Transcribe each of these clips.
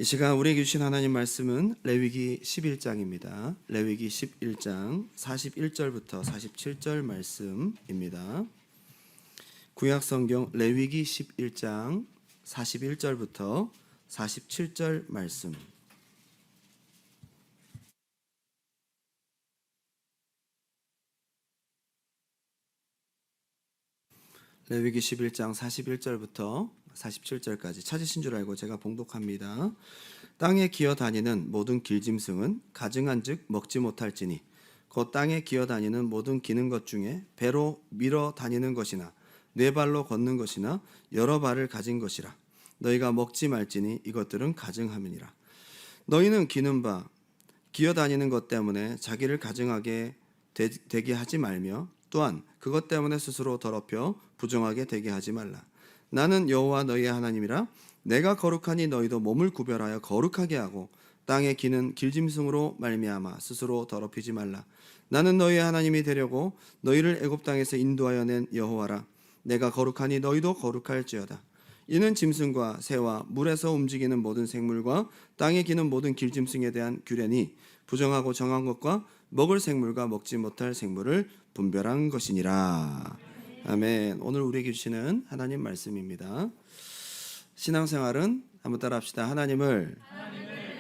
이 시간 우리에게 주신 하나님 말씀은 레위기 11장입니다. 레위기 11장 41절부터 47절 말씀입니다. 구약성경 레위기 11장 41절부터 47절 말씀. 레위기 11장 41절부터 47절까지 찾으신 줄 알고 제가 봉독합니다. 땅에 기어다니는 모든 길짐승은 가증한즉 먹지 못할지니 곧 땅에 기어다니는 모든 기는 것 중에 배로 밀어 다니는 것이나 네 발로 걷는 것이나 여러 발을 가진 것이라. 너희가 먹지 말지니 이것들은 가증함이니라. 너희는 기는 바 기어다니는 것 때문에 자기를 가증하게 되게 하지 말며 또한 그것 때문에 스스로 더럽혀 부정하게 되게 하지 말라. 나는 여호와 너희의 하나님이라. 내가 거룩하니 너희도 몸을 구별하여 거룩하게 하고 땅에 기는 길짐승으로 말미암아 스스로 더럽히지 말라. 나는 너희의 하나님이 되려고 너희를 애굽 땅에서 인도하여 낸 여호와라. 내가 거룩하니 너희도 거룩할지어다. 이는 짐승과 새와 물에서 움직이는 모든 생물과 땅에 기는 모든 길짐승에 대한 규례니 부정하고 정한 것과 먹을 생물과 먹지 못할 생물을 분별한 것이니라. 아멘. 오늘 우리에게 주시는 하나님 말씀입니다. 신앙생활은 한번 따라합시다. 하나님을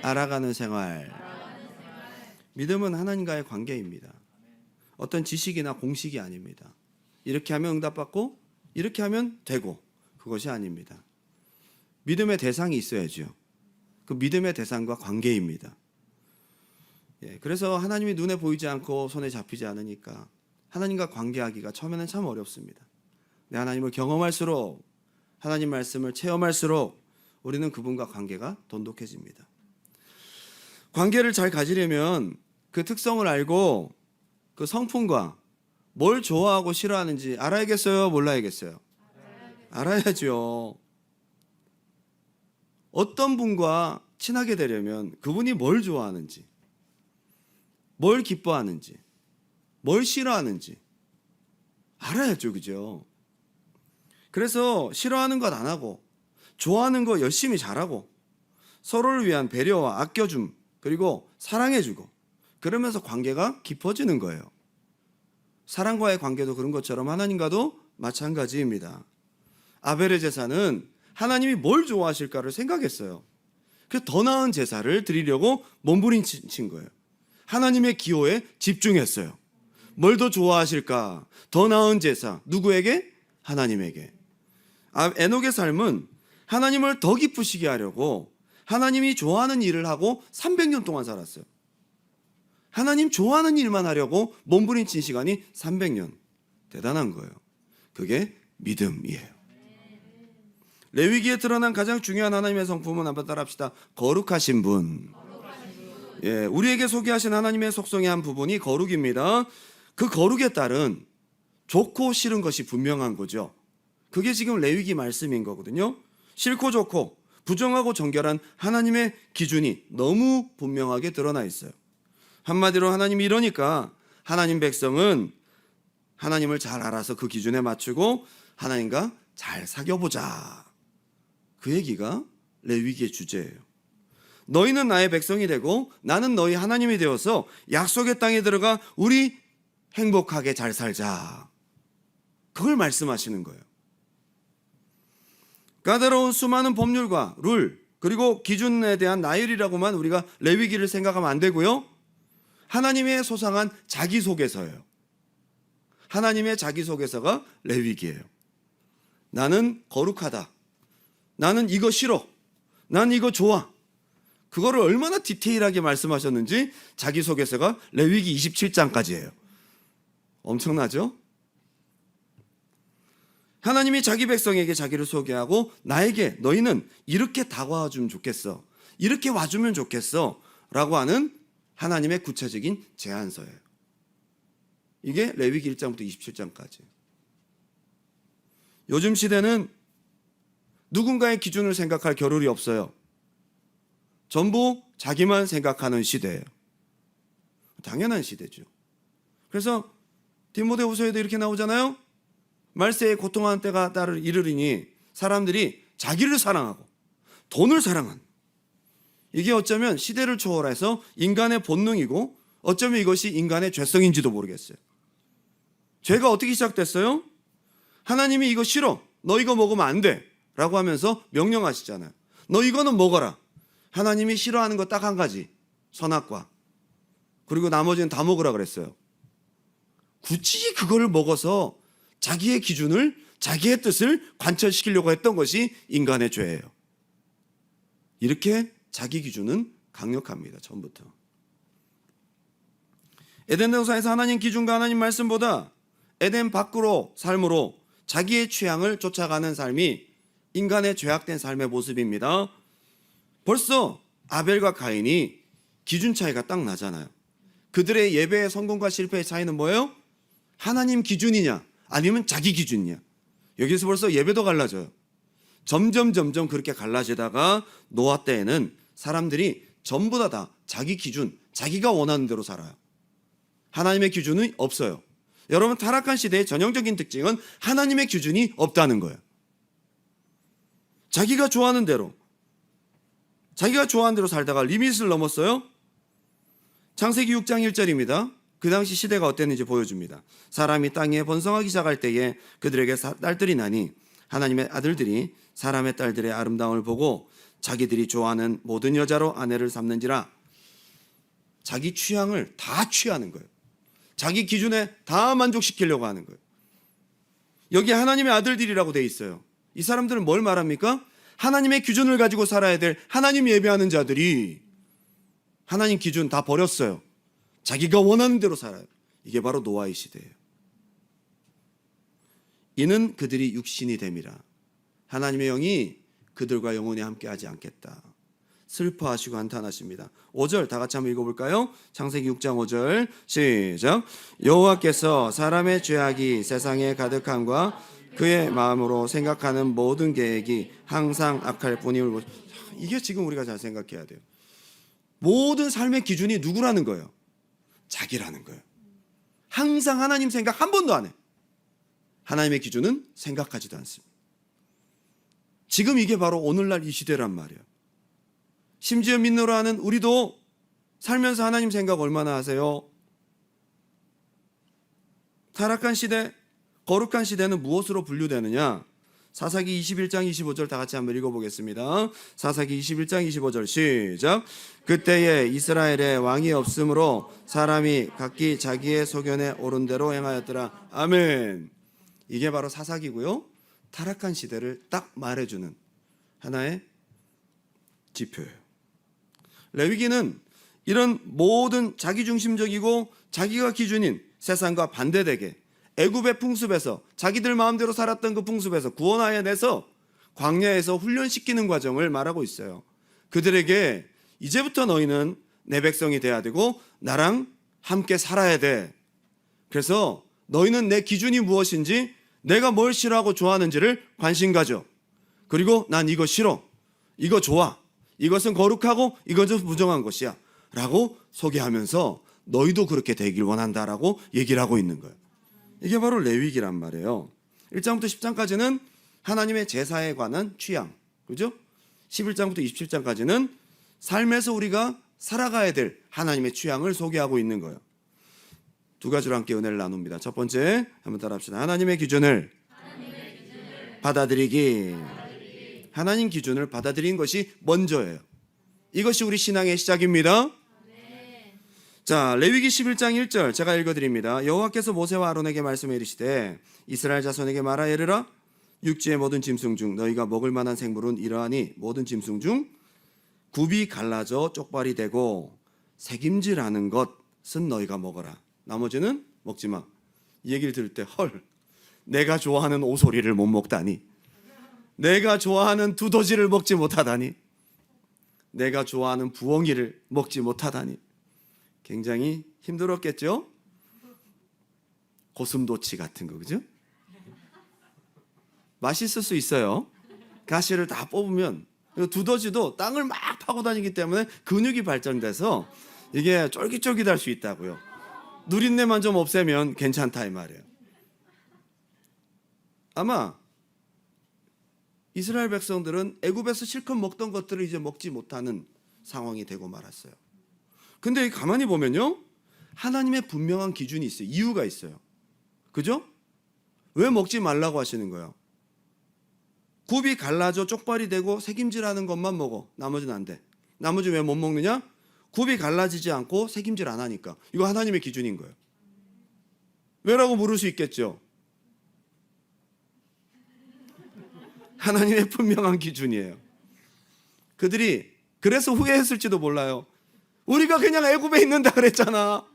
알아가는 생활. 믿음은 하나님과의 관계입니다. 어떤 지식이나 공식이 아닙니다. 이렇게 하면 응답받고 이렇게 하면 되고 그것이 아닙니다. 믿음의 대상이 있어야죠. 그 믿음의 대상과 관계입니다. 그래서 하나님이 눈에 보이지 않고 손에 잡히지 않으니까 하나님과 관계하기가 처음에는 참 어렵습니다. 하나님을 경험할수록 하나님 말씀을 체험할수록 우리는 그분과 관계가 돈독해집니다. 관계를 잘 가지려면 그 특성을 알고 그 성품과 뭘 좋아하고 싫어하는지 알아야겠어요? 몰라야겠어요? 알아야죠. 어떤 분과 친하게 되려면 그분이 뭘 좋아하는지, 뭘 기뻐하는지, 뭘 싫어하는지 알아야죠. 그죠? 그래서 싫어하는 것 안 하고 좋아하는 거 열심히 잘하고 서로를 위한 배려와 아껴줌 그리고 사랑해주고 그러면서 관계가 깊어지는 거예요. 사랑과의 관계도 그런 것처럼 하나님과도 마찬가지입니다. 아벨의 제사는 하나님이 뭘 좋아하실까를 생각했어요. 그래서 더 나은 제사를 드리려고 몸부림친 거예요. 하나님의 기호에 집중했어요. 뭘 더 좋아하실까? 더 나은 제사. 누구에게? 하나님에게. 에녹의 삶은 하나님을 더 기쁘시게 하려고 하나님이 좋아하는 일을 하고 300년 동안 살았어요. 하나님 좋아하는 일만 하려고 몸부림친 시간이 300년. 대단한 거예요. 그게 믿음이에요. 레위기에 드러난 가장 중요한 하나님의 성품은 한번 따라합시다. 거룩하신 분. 우리에게 소개하신 하나님의 속성의 한 부분이 거룩입니다. 그 거룩에 따른 좋고 싫은 것이 분명한 거죠. 그게 지금 레위기 말씀인 거거든요. 싫고 좋고 부정하고 정결한 하나님의 기준이 너무 분명하게 드러나 있어요. 한마디로 하나님이 이러니까 하나님 백성은 하나님을 잘 알아서 그 기준에 맞추고 하나님과 잘 사귀어보자. 그 얘기가 레위기의 주제예요. 너희는 나의 백성이 되고 나는 너희 하나님이 되어서 약속의 땅에 들어가 우리 행복하게 잘 살자. 그걸 말씀하시는 거예요. 까다로운 수많은 법률과 룰 그리고 기준에 대한 나열이라고만 우리가 레위기를 생각하면 안 되고요. 하나님의 소상한 자기소개서예요. 하나님의 자기소개서가 레위기예요. 나는 거룩하다. 나는 이거 싫어. 나는 이거 좋아. 그거를 얼마나 디테일하게 말씀하셨는지 자기소개서가 레위기 27장까지예요. 엄청나죠? 하나님이 자기 백성에게 자기를 소개하고 나에게 너희는 이렇게 다가와주면 좋겠어. 이렇게 와주면 좋겠어. 라고 하는 하나님의 구체적인 제안서예요. 이게 레위기 1장부터 27장까지. 요즘 시대는 누군가의 기준을 생각할 겨를이 없어요. 전부 자기만 생각하는 시대예요. 당연한 시대죠. 그래서 디모데후서에도 이렇게 나오잖아요. 말세에 고통하는 때가 따를 이르리니 사람들이 자기를 사랑하고 돈을 사랑한 이게 어쩌면 시대를 초월해서 인간의 본능이고 어쩌면 이것이 인간의 죄성인지도 모르겠어요. 죄가 어떻게 시작됐어요? 하나님이 이거 싫어, 너 이거 먹으면 안 돼 라고 하면서 명령하시잖아요. 너 이거는 먹어라. 하나님이 싫어하는 거 딱 한 가지, 선악과. 그리고 나머지는 다 먹으라 그랬어요. 굳이 그걸 먹어서 자기의 기준을, 자기의 뜻을 관철시키려고 했던 것이 인간의 죄예요. 이렇게 자기 기준은 강력합니다. 처음부터. 에덴 동산에서 하나님 기준과 하나님 말씀보다 에덴 밖으로 삶으로 자기의 취향을 쫓아가는 삶이 인간의 죄악된 삶의 모습입니다. 벌써 아벨과 가인이 기준 차이가 딱 나잖아요. 그들의 예배의 성공과 실패의 차이는 뭐예요? 하나님 기준이냐 아니면 자기 기준이냐. 여기서 벌써 예배도 갈라져요. 점점 그렇게 갈라지다가 노아 때에는 사람들이 전부 다 자기 기준, 자기가 원하는 대로 살아요. 하나님의 기준은 없어요. 여러분, 타락한 시대의 전형적인 특징은 하나님의 기준이 없다는 거예요. 자기가 좋아하는 대로 살다가 리밋을 넘었어요. 창세기 6장 1절입니다. 그 당시 시대가 어땠는지 보여줍니다. 사람이 땅에 번성하기 시작할 때에 그들에게 딸들이 나니 하나님의 아들들이 사람의 딸들의 아름다움을 보고 자기들이 좋아하는 모든 여자로 아내를 삼는지라. 자기 취향을 다 취하는 거예요. 자기 기준에 다 만족시키려고 하는 거예요. 여기 하나님의 아들들이라고 돼 있어요. 이 사람들은 뭘 말합니까? 하나님의 기준을 가지고 살아야 될 하나님 예배하는 자들이 하나님 기준 다 버렸어요. 자기가 원하는 대로 살아요. 이게 바로 노아의 시대예요. 이는 그들이 육신이 됨이라. 하나님의 영이 그들과 영원히 함께하지 않겠다. 슬퍼하시고 한탄하십니다. 5절 다 같이 한번 읽어볼까요? 창세기 6장 5절 시작. 여호와께서 사람의 죄악이 세상에 가득함과 그의 마음으로 생각하는 모든 계획이 항상 악할 뿐임을. 이게 지금 우리가 잘 생각해야 돼요. 모든 삶의 기준이 누구라는 거예요? 자기라는 거예요. 항상 하나님 생각 한 번도 안 해. 하나님의 기준은 생각하지도 않습니다. 지금 이게 바로 오늘날 이 시대란 말이에요. 심지어 믿노라 하는 우리도 살면서 하나님 생각 얼마나 하세요? 타락한 시대, 거룩한 시대는 무엇으로 분류되느냐? 사사기 21장 25절 다 같이 한번 읽어보겠습니다. 사사기 21장 25절 시작. 그때에 이스라엘에 왕이 없으므로 사람이 각기 자기의 소견에 옳은 대로 행하였더라. 아멘. 이게 바로 사사기고요. 타락한 시대를 딱 말해주는 하나의 지표예요. 레위기는 이런 모든 자기중심적이고 자기가 기준인 세상과 반대되게 애굽의 풍습에서 자기들 마음대로 살았던 그 풍습에서 구원하여 내서 광야에서 훈련시키는 과정을 말하고 있어요. 그들에게 이제부터 너희는 내 백성이 돼야 되고 나랑 함께 살아야 돼. 그래서 너희는 내 기준이 무엇인지, 내가 뭘 싫어하고 좋아하는지를 관심 가져. 그리고 난 이거 싫어, 이거 좋아, 이것은 거룩하고 이것은 부정한 것이야 라고 소개하면서 너희도 그렇게 되길 원한다라고 얘기를 하고 있는 거예요. 이게 바로 레위기란 말이에요. 1장부터 10장까지는 하나님의 제사에 관한 취향, 그죠? 11장부터 27장까지는 삶에서 우리가 살아가야 될 하나님의 취향을 소개하고 있는 거예요. 두 가지로 함께 은혜를 나눕니다. 첫 번째, 한번 따라합시다. 하나님의 기준을 받아들이기. 하나님 기준을 받아들이는 것이 먼저예요. 이것이 우리 신앙의 시작입니다. 자, 레위기 11장 1절 제가 읽어드립니다. 여호와께서 모세와 아론에게 말씀해 이르시되 이스라엘 자손에게 말하여 이르라. 육지의 모든 짐승 중 너희가 먹을 만한 생물은 이러하니 모든 짐승 중 굽이 갈라져 쪽발이 되고 새김질하는 것은 너희가 먹어라. 나머지는 먹지 마. 이 얘기를 들을 때 헐, 내가 좋아하는 오소리를 못 먹다니, 내가 좋아하는 두더지를 먹지 못하다니, 내가 좋아하는 부엉이를 먹지 못하다니 굉장히 힘들었겠죠? 고슴도치 같은 거, 그죠? 맛있을 수 있어요. 가시를 다 뽑으면. 두더지도 땅을 막 파고 다니기 때문에 근육이 발전돼서 이게 쫄깃쫄깃할 수 있다고요. 누린내만 좀 없애면 괜찮다 이 말이에요. 아마 이스라엘 백성들은 애굽에서 실컷 먹던 것들을 이제 먹지 못하는 상황이 되고 말았어요. 근데 가만히 보면요, 하나님의 분명한 기준이 있어요. 이유가 있어요. 그죠? 왜 먹지 말라고 하시는 거예요? 굽이 갈라져 쪽발이 되고 새김질하는 것만 먹어. 나머지는 안 돼. 나머지 왜 못 먹느냐? 굽이 갈라지지 않고 새김질 안 하니까. 이거 하나님의 기준인 거예요. 왜라고 물을 수 있겠죠? 하나님의 분명한 기준이에요. 그들이 그래서 후회했을지도 몰라요. 우리가 그냥 애굽에 있는다 그랬잖아.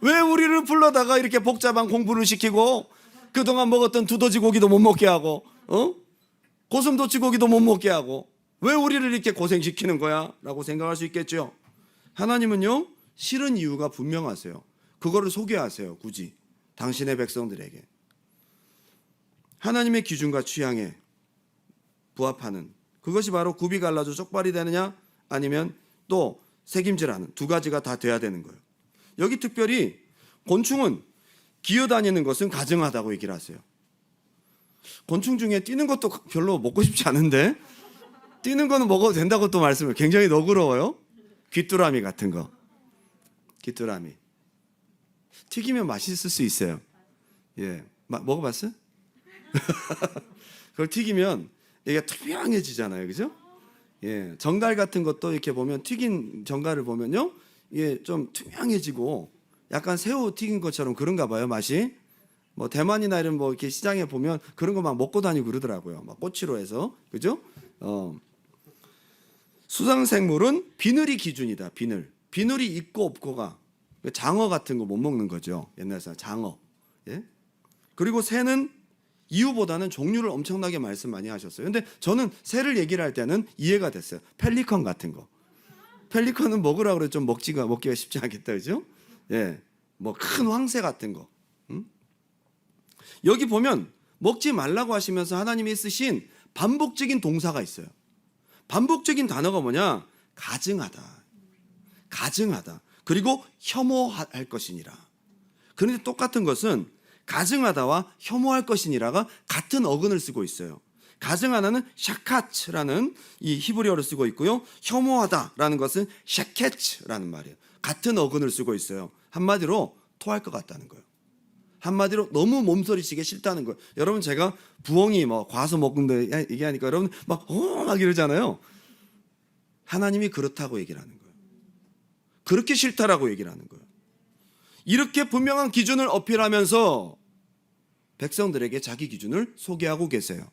왜 우리를 불러다가 이렇게 복잡한 공부를 시키고 그동안 먹었던 두더지 고기도 못 먹게 하고 고슴도치 고기도 못 먹게 하고 왜 우리를 이렇게 고생시키는 거야? 라고 생각할 수 있겠죠. 하나님은요, 싫은 이유가 분명하세요. 그거를 소개하세요. 굳이 당신의 백성들에게. 하나님의 기준과 취향에 부합하는 그것이 바로 굽이 갈라져 쪽발이 되느냐 아니면 또 새김질하는 두 가지가 다 돼야 되는 거예요. 여기 특별히 곤충은 기어다니는 것은 가증하다고 얘기를 하세요. 곤충 중에 뛰는 것도 별로 먹고 싶지 않은데 뛰는 거는 먹어도 된다고 또 말씀을 굉장히 너그러워요. 귀뚜라미 같은 거. 귀뚜라미 튀기면 맛있을 수 있어요. 예, 먹어봤어요? 그걸 튀기면 이게 투명해지잖아요, 그죠? 예, 정갈 같은 것도 이렇게 보면 튀긴 정갈을 보면요, 이게 좀 투명해지고 약간 새우 튀긴 것처럼 그런가 봐요, 맛이. 뭐 대만이나 이런 뭐 이렇게 시장에 보면 그런 거 막 먹고 다니고 그러더라고요. 막 꼬치로 해서, 그죠? 수상생물은 비늘이 기준이다. 비늘이 있고 없고가 장어 같은 거 못 먹는 거죠. 옛날 사람 장어. 예? 그리고 새는 이유보다는 종류를 엄청나게 말씀 많이 하셨어요. 근데 저는 새를 얘기를 할 때는 이해가 됐어요. 펠리컨 같은 거. 펠리컨은 먹으라고 그래 좀 먹기가 쉽지 않겠다, 그죠? 예, 뭐 큰 황새 같은 거. 여기 보면 먹지 말라고 하시면서 하나님이 쓰신 반복적인 동사가 있어요. 반복적인 단어가 뭐냐? 가증하다. 가증하다. 그리고 혐오할 것이니라. 그런데 똑같은 것은 가증하다와 혐오할 것이니라가 같은 어근을 쓰고 있어요. 가증하다는 샤카츠라는 이 히브리어를 쓰고 있고요. 혐오하다라는 것은 샤케츠라는 말이에요. 같은 어근을 쓰고 있어요. 한마디로 토할 것 같다는 거예요. 한마디로 너무 몸서리치기 싫다는 거예요. 여러분 제가 부엉이 뭐 과수 먹는데 얘기하니까 여러분 막 이러잖아요. 하나님이 그렇다고 얘기를 하는 거예요. 그렇게 싫다라고 얘기를 하는 거예요. 이렇게 분명한 기준을 어필하면서 백성들에게 자기 기준을 소개하고 계세요.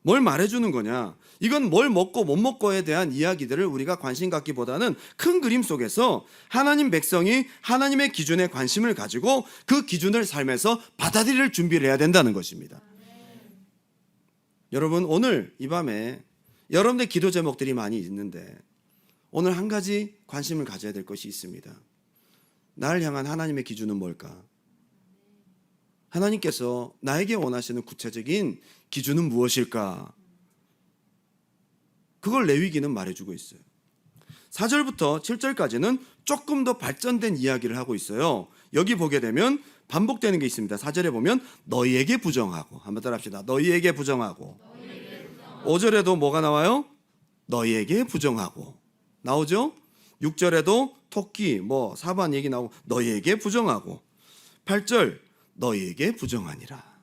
뭘 말해주는 거냐? 이건 뭘 먹고 못 먹고에 대한 이야기들을 우리가 관심 갖기보다는 큰 그림 속에서 하나님 백성이 하나님의 기준에 관심을 가지고 그 기준을 삶에서 받아들일 준비를 해야 된다는 것입니다. 여러분 오늘 이 밤에 여러분들 기도 제목들이 많이 있는데 오늘 한 가지 관심을 가져야 될 것이 있습니다. 나를 향한 하나님의 기준은 뭘까? 하나님께서 나에게 원하시는 구체적인 기준은 무엇일까? 그걸 레위기는 말해주고 있어요. 4절부터 7절까지는 조금 더 발전된 이야기를 하고 있어요. 여기 보게 되면 반복되는 게 있습니다. 4절에 보면 너희에게 부정하고, 한번 따라 합시다. 너희에게 부정하고. 5절에도 뭐가 나와요? 너희에게 부정하고 나오죠? 6절에도 토끼 뭐 사반 얘기 나오고 너희에게 부정하고 8절 너희에게 부정하니라.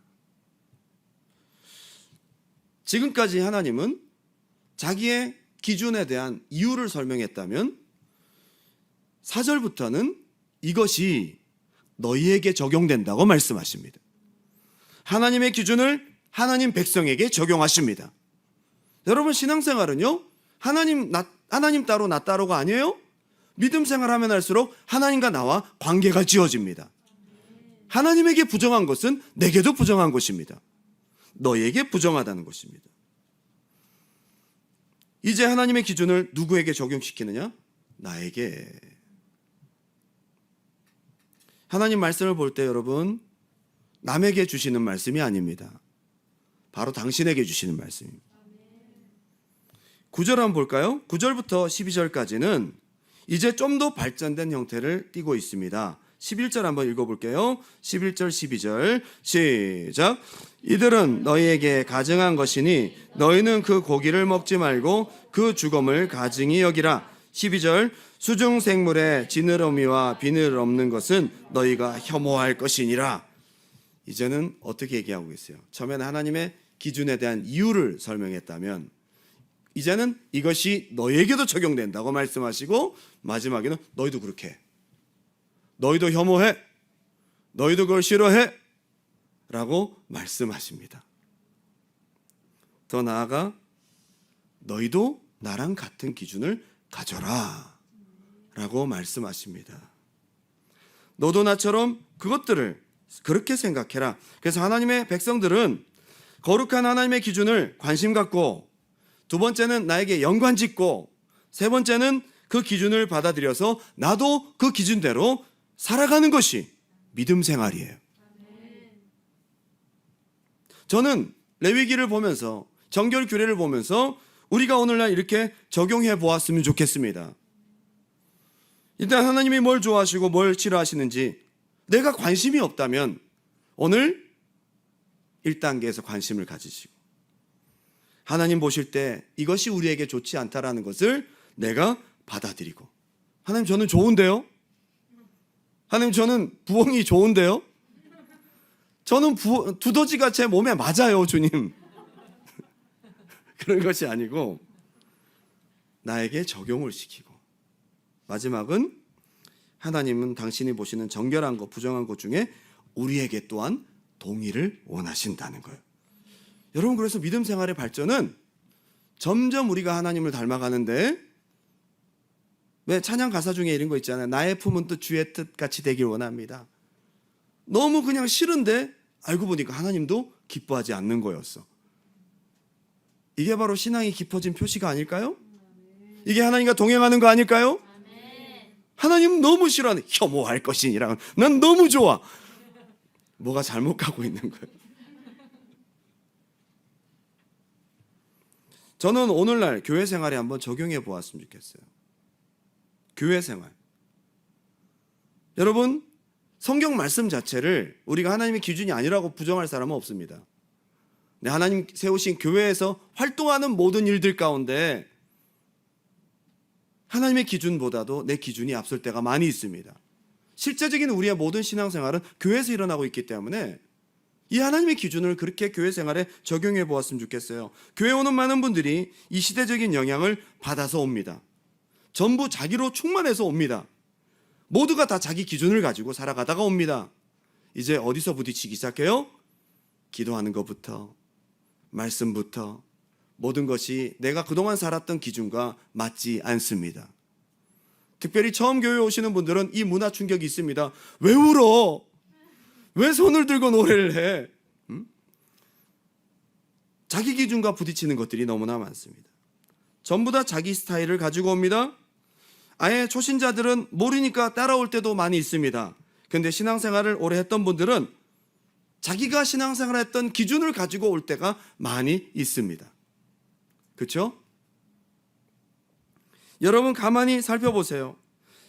지금까지 하나님은 자기의 기준에 대한 이유를 설명했다면 4절부터는 이것이 너희에게 적용된다고 말씀하십니다. 하나님의 기준을 하나님 백성에게 적용하십니다. 여러분 신앙생활은요, 하나님 따로 나 따로가 아니에요. 믿음 생활하면 할수록 하나님과 나와 관계가 지어집니다. 하나님에게 부정한 것은 내게도 부정한 것입니다. 너에게 부정하다는 것입니다. 이제 하나님의 기준을 누구에게 적용시키느냐? 나에게. 하나님 말씀을 볼 때 여러분 남에게 주시는 말씀이 아닙니다. 바로 당신에게 주시는 말씀입니다. 9절 한번 볼까요? 9절부터 12절까지는 이제 좀 더 발전된 형태를 띠고 있습니다. 11절 한번 읽어볼게요. 11절 12절 시작. 이들은 너희에게 가증한 것이니 너희는 그 고기를 먹지 말고 그 죽음을 가증히 여기라. 12절 수중 생물에 지느러미와 비늘 없는 것은 너희가 혐오할 것이니라. 이제는 어떻게 얘기하고 있어요? 처음에는 하나님의 기준에 대한 이유를 설명했다면 이제는 이것이 너희에게도 적용된다고 말씀하시고 마지막에는 너희도 그렇게 해. 너희도 혐오해. 너희도 그걸 싫어해. 라고 말씀하십니다. 더 나아가 너희도 나랑 같은 기준을 가져라 라고 말씀하십니다. 너도 나처럼 그것들을 그렇게 생각해라. 그래서 하나님의 백성들은 거룩한 하나님의 기준을 관심 갖고, 두 번째는 나에게 연관 짓고, 세 번째는 그 기준을 받아들여서 나도 그 기준대로 살아가는 것이 믿음 생활이에요. 저는 레위기를 보면서, 정결 규례를 보면서 우리가 오늘날 이렇게 적용해 보았으면 좋겠습니다. 일단 하나님이 뭘 좋아하시고 뭘 싫어하시는지 내가 관심이 없다면 오늘 1단계에서 관심을 가지시고, 하나님 보실 때 이것이 우리에게 좋지 않다라는 것을 내가 받아들이고, 하나님 저는 좋은데요? 하나님 저는 부엉이 좋은데요? 저는 두더지가 제 몸에 맞아요, 주님. 그런 것이 아니고 나에게 적용을 시키고, 마지막은 하나님은 당신이 보시는 정결한 것, 부정한 것 중에 우리에게 또한 동의를 원하신다는 거예요. 여러분, 그래서 믿음 생활의 발전은 점점 우리가 하나님을 닮아가는데, 왜 찬양 가사 중에 이런 거 있잖아요. 나의 품은 뜻 주의 뜻 같이 되길 원합니다. 너무 그냥 싫은데 알고 보니까 하나님도 기뻐하지 않는 거였어. 이게 바로 신앙이 깊어진 표시가 아닐까요? 이게 하나님과 동행하는 거 아닐까요? 하나님 너무 싫어하는, 혐오할 것이니라. 난 너무 좋아. 뭐가 잘못 가고 있는 거예요. 저는 오늘날 교회 생활에 한번 적용해 보았으면 좋겠어요. 교회 생활. 여러분, 성경 말씀 자체를 우리가 하나님의 기준이 아니라고 부정할 사람은 없습니다. 하나님 세우신 교회에서 활동하는 모든 일들 가운데 하나님의 기준보다도 내 기준이 앞설 때가 많이 있습니다. 실제적인 우리의 모든 신앙생활은 교회에서 일어나고 있기 때문에 이 하나님의 기준을 그렇게 교회 생활에 적용해 보았으면 좋겠어요. 교회 오는 많은 분들이 이 시대적인 영향을 받아서 옵니다. 전부 자기로 충만해서 옵니다. 모두가 다 자기 기준을 가지고 살아가다가 옵니다. 이제 어디서 부딪히기 시작해요? 기도하는 것부터, 말씀부터, 모든 것이 내가 그동안 살았던 기준과 맞지 않습니다. 특별히 처음 교회 오시는 분들은 이 문화 충격이 있습니다. 왜 울어? 왜 손을 들고 노래를 해? 자기 기준과 부딪히는 것들이 너무나 많습니다. 전부 다 자기 스타일을 가지고 옵니다. 아예 초신자들은 모르니까 따라올 때도 많이 있습니다. 그런데 신앙생활을 오래 했던 분들은 자기가 신앙생활을 했던 기준을 가지고 올 때가 많이 있습니다. 그렇죠? 여러분 가만히 살펴보세요.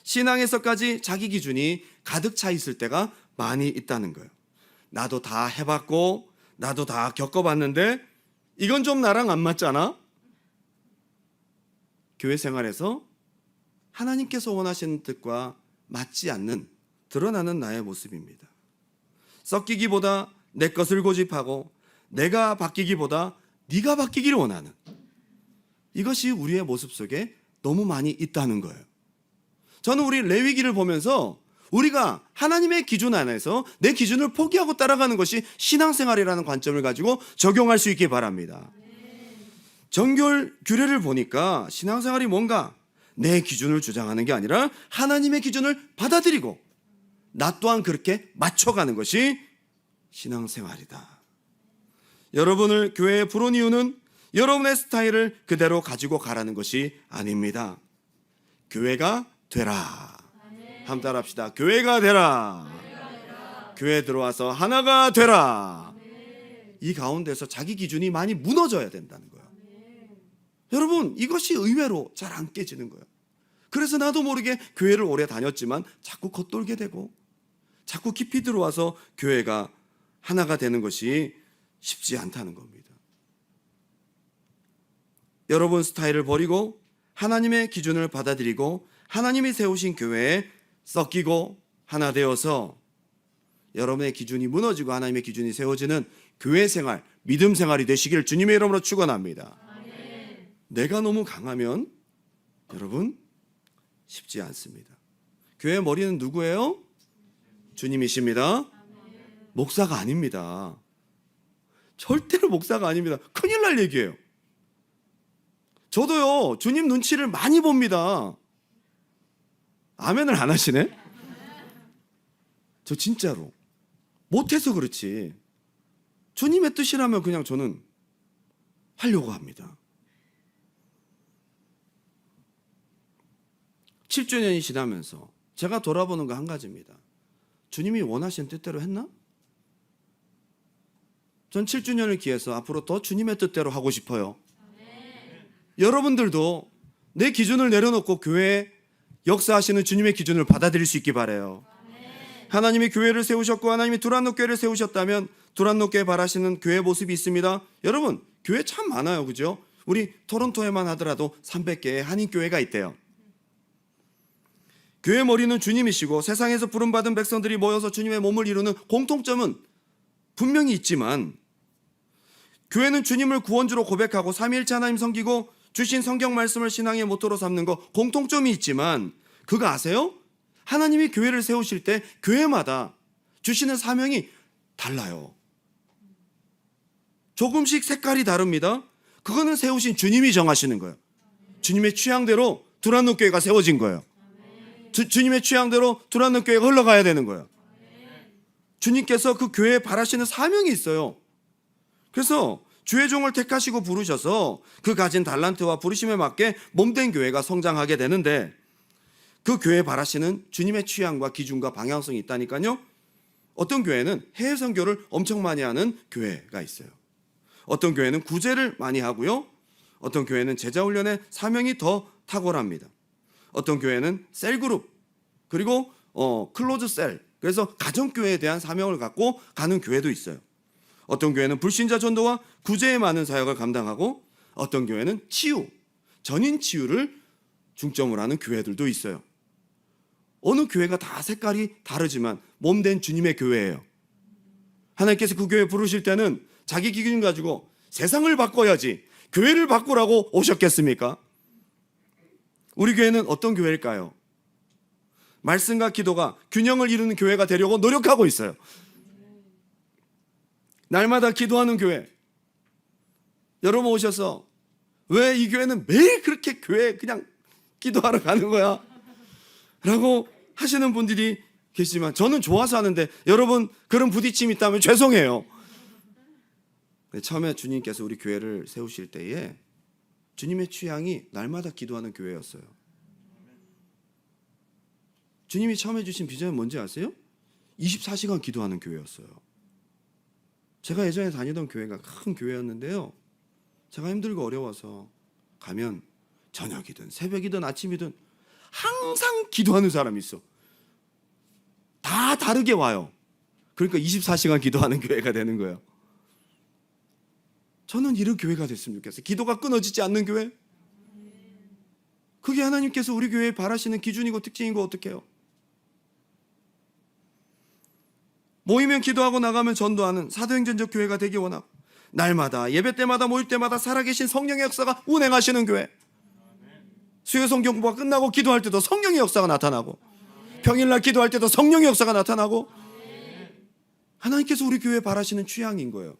신앙에서까지 자기 기준이 가득 차 있을 때가 많이 있다는 거예요. 나도 다 해봤고 나도 다 겪어봤는데 이건 좀 나랑 안 맞잖아? 교회 생활에서 하나님께서 원하시는 뜻과 맞지 않는, 드러나는 나의 모습입니다. 섞이기보다 내 것을 고집하고 내가 바뀌기보다 네가 바뀌기를 원하는, 이것이 우리의 모습 속에 너무 많이 있다는 거예요. 저는 우리 레위기를 보면서 우리가 하나님의 기준 안에서 내 기준을 포기하고 따라가는 것이 신앙생활이라는 관점을 가지고 적용할 수 있기 바랍니다. 정결 규례를 보니까 신앙생활이 뭔가 내 기준을 주장하는 게 아니라 하나님의 기준을 받아들이고 나 또한 그렇게 맞춰가는 것이 신앙생활이다. 여러분을 교회에 부른 이유는 여러분의 스타일을 그대로 가지고 가라는 것이 아닙니다. 교회가 되라. 한번 따라합시다. 교회가 되라. 교회 들어와서 하나가 되라. 이 가운데서 자기 기준이 많이 무너져야 된다는 거예요. 여러분, 이것이 의외로 잘 안 깨지는 거예요. 그래서 나도 모르게 교회를 오래 다녔지만 자꾸 겉돌게 되고 자꾸 깊이 들어와서 교회가 하나가 되는 것이 쉽지 않다는 겁니다. 여러분 스타일을 버리고 하나님의 기준을 받아들이고 하나님이 세우신 교회에 섞이고 하나 되어서 여러분의 기준이 무너지고 하나님의 기준이 세워지는 교회 생활, 믿음 생활이 되시길 주님의 이름으로 축원합니다. 내가 너무 강하면 여러분 쉽지 않습니다. 교회의 머리는 누구예요? 주님이십니다. 목사가 아닙니다. 절대로 목사가 아닙니다. 큰일 날 얘기예요. 저도요, 주님 눈치를 많이 봅니다. 아멘을 안 하시네? 저 진짜로. 못해서 그렇지. 주님의 뜻이라면 그냥 저는 하려고 합니다. 7주년이 지나면서 제가 돌아보는 거 한 가지입니다. 주님이 원하신 뜻대로 했나? 전 7주년을 기해서 앞으로 더 주님의 뜻대로 하고 싶어요. 여러분들도 내 기준을 내려놓고 교회에 역사하시는 주님의 기준을 받아들일 수 있기 바라요. 하나님이 교회를 세우셨고 하나님이 두란노 교회를 세우셨다면 두란노 교회 바라시는 교회 모습이 있습니다. 여러분 교회 참 많아요, 그죠? 우리 토론토에만 하더라도 300개의 한인교회가 있대요. 교회 머리는 주님이시고 세상에서 부름받은 백성들이 모여서 주님의 몸을 이루는 공통점은 분명히 있지만 교회는 주님을 구원주로 고백하고 삼위일체 하나님 섬기고 주신 성경 말씀을 신앙의 모토로 삼는 거 공통점이 있지만 그거 아세요? 하나님이 교회를 세우실 때 교회마다 주시는 사명이 달라요. 조금씩 색깔이 다릅니다. 그거는 세우신 주님이 정하시는 거예요. 주님의 취향대로 두란노 교회가 세워진 거예요. 주님의 취향대로 두란노 교회가 흘러가야 되는 거예요. 주님께서 그 교회에 바라시는 사명이 있어요. 그래서 주의 종을 택하시고 부르셔서 그 가진 달란트와 부르심에 맞게 몸된 교회가 성장하게 되는데 그 교회에 바라시는 주님의 취향과 기준과 방향성이 있다니까요. 어떤 교회는 해외 선교를 엄청 많이 하는 교회가 있어요. 어떤 교회는 구제를 많이 하고요. 어떤 교회는 제자훈련의 사명이 더 탁월합니다. 어떤 교회는 셀그룹 그리고 클로즈 셀, 그래서 가정교회에 대한 사명을 갖고 가는 교회도 있어요. 어떤 교회는 불신자 전도와 구제에 많은 사역을 감당하고 어떤 교회는 치유, 전인 치유를 중점으로 하는 교회들도 있어요. 어느 교회가 다 색깔이 다르지만 몸된 주님의 교회예요. 하나님께서 그 교회 부르실 때는 자기 기준 가지고 세상을 바꿔야지 교회를 바꾸라고 오셨겠습니까? 우리 교회는 어떤 교회일까요? 말씀과 기도가 균형을 이루는 교회가 되려고 노력하고 있어요. 날마다 기도하는 교회. 여러분 오셔서 왜 이 교회는 매일 그렇게 교회에 그냥 기도하러 가는 거야? 라고 하시는 분들이 계시지만 저는 좋아서 하는데 여러분 그런 부딪힘이 있다면 죄송해요. 처음에 주님께서 우리 교회를 세우실 때에 주님의 취향이 날마다 기도하는 교회였어요. 주님이 처음에 주신 비전은 뭔지 아세요? 24시간 기도하는 교회였어요. 제가 예전에 다니던 교회가 큰 교회였는데요. 제가 힘들고 어려워서 가면 저녁이든 새벽이든 아침이든 항상 기도하는 사람이 있어. 다 다르게 와요. 그러니까 24시간 기도하는 교회가 되는 거예요. 저는 이런 교회가 됐으면 좋겠어요. 기도가 끊어지지 않는 교회. 그게 하나님께서 우리 교회에 바라시는 기준이고 특징이고 어떡해요? 모이면 기도하고 나가면 전도하는 사도행전적 교회가 되기 원하고 날마다 예배 때마다 모일 때마다 살아계신 성령의 역사가 운행하시는 교회. 수요 성경 공부가 끝나고 기도할 때도 성령의 역사가 나타나고 평일날 기도할 때도 성령의 역사가 나타나고 하나님께서 우리 교회에 바라시는 취향인 거예요.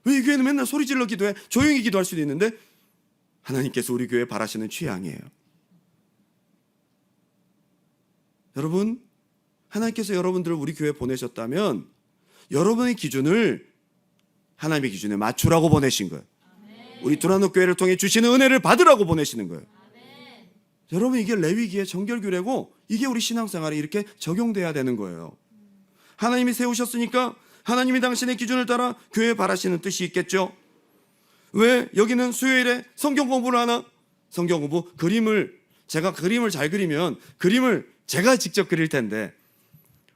왜 이 교회는 맨날 소리 질러 기도해? 조용히 기도할 수도 있는데 하나님께서 우리 교회에 바라시는 취향이에요. 여러분, 하나님께서 여러분들을 우리 교회에 보내셨다면 여러분의 기준을 하나님의 기준에 맞추라고 보내신 거예요. 우리 두란노 교회를 통해 주시는 은혜를 받으라고 보내시는 거예요. 여러분, 이게 레위기의 정결규례고 이게 우리 신앙생활에 이렇게 적용돼야 되는 거예요. 하나님이 세우셨으니까 하나님이 당신의 기준을 따라 교회에 바라시는 뜻이 있겠죠. 왜 여기는 수요일에 성경 공부를 하나? 성경 공부, 제가 그림을 잘 그리면 그림을 제가 직접 그릴 텐데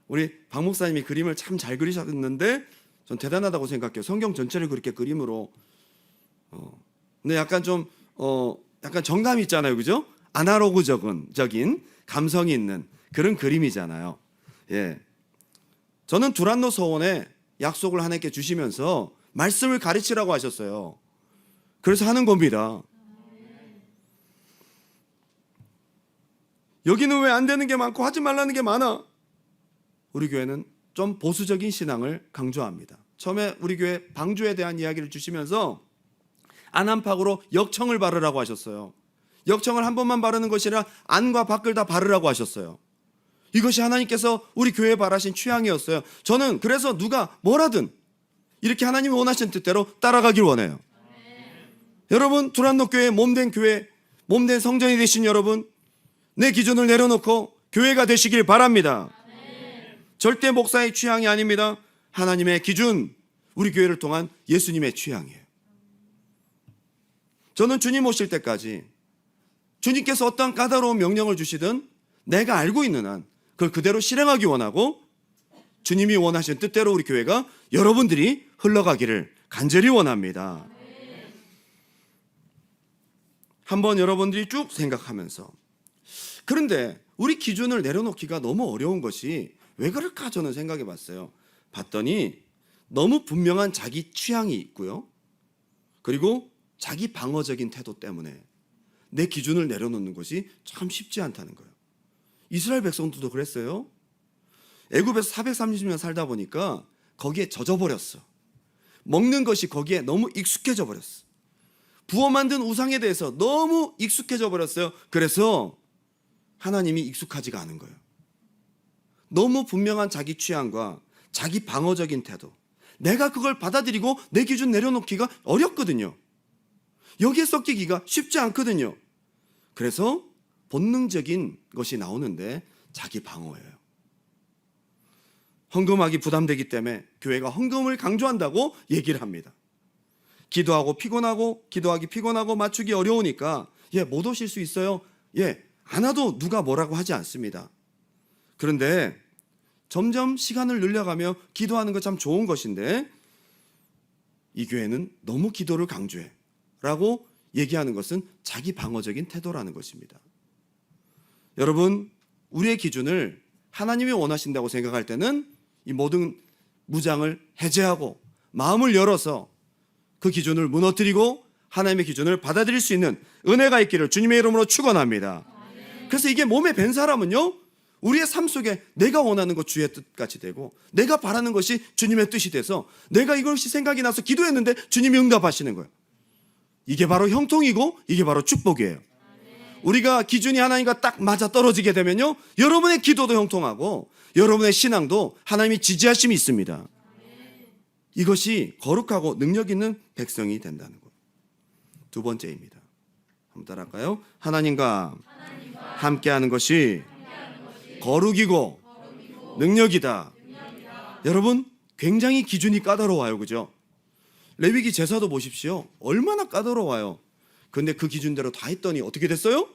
우리 박 목사님이 그림을 참 잘 그리셨는데 전 대단하다고 생각해요. 성경 전체를 그렇게 그림으로. 근데 약간 좀 약간 정감이 있잖아요, 그죠? 아날로그적인 감성이 있는 그런 그림이잖아요. 예, 저는 두란노 서원에 약속을 하나님께 주시면서 말씀을 가르치라고 하셨어요. 그래서 하는 겁니다. 여기는 왜 안 되는 게 많고 하지 말라는 게 많아? 우리 교회는 좀 보수적인 신앙을 강조합니다. 처음에 우리 교회 방주에 대한 이야기를 주시면서 안안팍으로 역청을 바르라고 하셨어요. 역청을 한 번만 바르는 것이 아니라 안과 밖을 다 바르라고 하셨어요. 이것이 하나님께서 우리 교회에 바라신 취향이었어요. 저는 그래서 누가 뭐라든 이렇게 하나님이 원하신 뜻대로 따라가길 원해요. 여러분, 두란노 교회 몸된 성전이 되신 여러분, 내 기준을 내려놓고 교회가 되시길 바랍니다. 절대 목사의 취향이 아닙니다. 하나님의 기준, 우리 교회를 통한 예수님의 취향이에요. 저는 주님 오실 때까지 주님께서 어떠한 까다로운 명령을 주시든 내가 알고 있는 한 그걸 그대로 실행하기 원하고, 주님이 원하신 뜻대로 우리 교회가 여러분들이 흘러가기를 간절히 원합니다. 한번 여러분들이 쭉 생각하면서, 그런데 우리 기준을 내려놓기가 너무 어려운 것이 왜 그럴까 저는 생각해 봤어요. 봤더니 너무 분명한 자기 취향이 있고요, 그리고 자기 방어적인 태도 때문에 내 기준을 내려놓는 것이 참 쉽지 않다는 거예요. 이스라엘 백성들도 그랬어요. 애굽에서 430년 살다 보니까 거기에 젖어버렸어. 먹는 것이 거기에 너무 익숙해져 버렸어. 부어 만든 우상에 대해서 너무 익숙해져 버렸어요. 그래서 하나님이 익숙하지가 않은 거예요. 너무 분명한 자기 취향과 자기 방어적인 태도, 내가 그걸 받아들이고 내 기준 내려놓기가 어렵거든요. 여기에 섞이기가 쉽지 않거든요. 그래서 본능적인 것이 나오는데 자기 방어예요. 헌금하기 부담되기 때문에 교회가 헌금을 강조한다고 얘기를 합니다. 기도하기 피곤하고 맞추기 어려우니까 못 오실 수 있어요. 안 와도 누가 뭐라고 하지 않습니다. 그런데 점점 시간을 늘려가며 기도하는 거 참 좋은 것인데, 이 교회는 너무 기도를 강조해 라고 얘기하는 것은 자기 방어적인 태도라는 것입니다. 여러분, 우리의 기준을 하나님이 원하신다고 생각할 때는 이 모든 무장을 해제하고 마음을 열어서 그 기준을 무너뜨리고 하나님의 기준을 받아들일 수 있는 은혜가 있기를 주님의 이름으로 축원합니다. 그래서 이게 몸에 밴 사람은요, 우리의 삶 속에 내가 원하는 것 주의 뜻같이 되고, 내가 바라는 것이 주님의 뜻이 돼서 내가 이것이 생각이 나서 기도했는데 주님이 응답하시는 거예요. 이게 바로 형통이고 이게 바로 축복이에요. 우리가 기준이 하나님과 딱 맞아 떨어지게 되면요, 여러분의 기도도 형통하고 여러분의 신앙도 하나님이 지지하심이 있습니다. 이것이 거룩하고 능력 있는 백성이 된다는 것. 두 번째입니다. 한번 따라할까요? 하나님과 함께하는 것이 거룩이고 능력이다. 여러분, 굉장히 기준이 까다로워요, 그죠? 레위기 제사도 보십시오. 얼마나 까다로워요. 근데 그 기준대로 다 했더니 어떻게 됐어요?